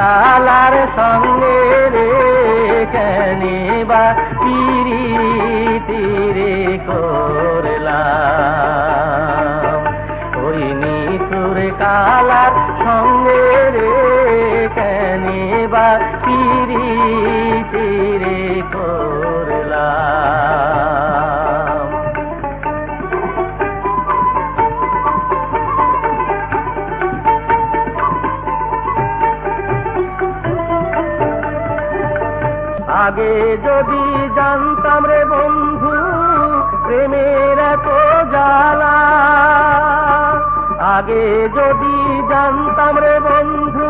Colour সঙ্গে রে কেনে বা পিরিতি রে করলাম। ওই নিঠুর কালার সঙ্গে রে কেনে বা পিরিতি রে করলাম। আগে যদি জানতাম রে বন্ধু প্রেমের এত জ্বালা, আগে যদি জানতাম রে বন্ধু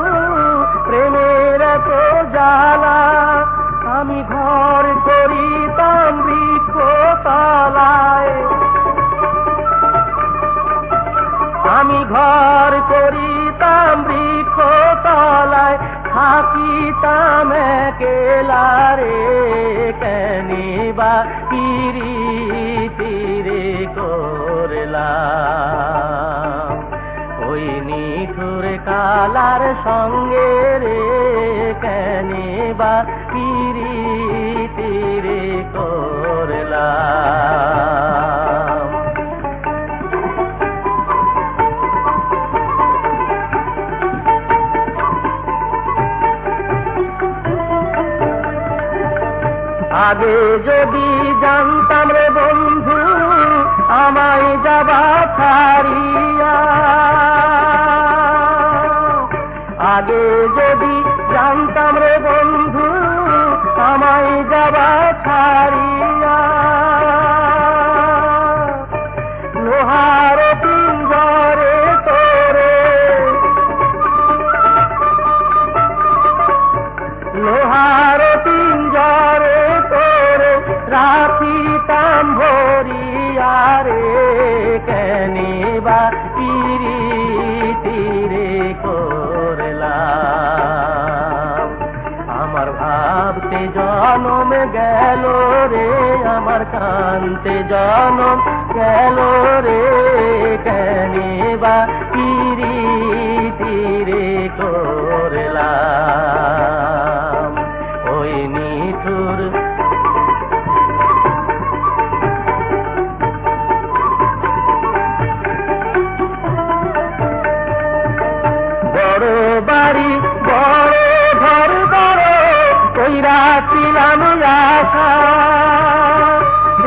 প্রেমের এত জ্বালা, আমি ঘর করিতাম বৃক্ষ তলায়, আমি ঘর করিতাম বৃক্ষ তলায়, থাকিতাম একলা রে কেনে বা পিরিতি রে করলাম। ওই নিঠুর কালার সঙ্গে রে কেনে বা পিরিতি রে করলাম। আগে যদি জানতাম রে বন্ধু আমায় যাবা ছাড়িয়া, আগে যদি জানতাম রে বন্ধু আমায় যাবা ছাড়িয়া, লোহার পিঞ্জরে তোরে, লোহার পিঞ্জরে রাখিতাম ভরিয়া রে কেনে বা পিরিতি রে করলাম। আমার ভাবতে জনম গেল রে, আমার কান্তে জনম গেল রে কেনে বা পিরিতি রে করলাম। ওই নিঠুর বড় বাড়ি বড় ঘর বড় কইরাছিলাম আশা,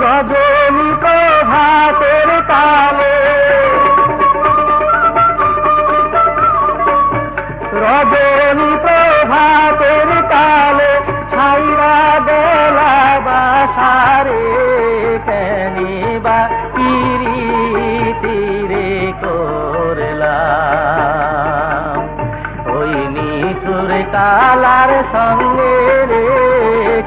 রজনী প্রভাতের তালে, রজনী প্রভাতের তালে ছাইরা গেলা বাসারে কেনে বা পিরিতি রে করলাম। ওই নিঠুর কালার সঙ্গে রে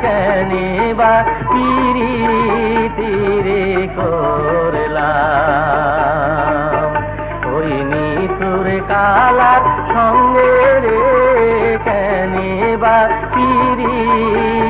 কেনে বা পিরিতি রে করলাম। ওই নিঠুর কালার সঙ্গে রে কেনে বা পিরিতি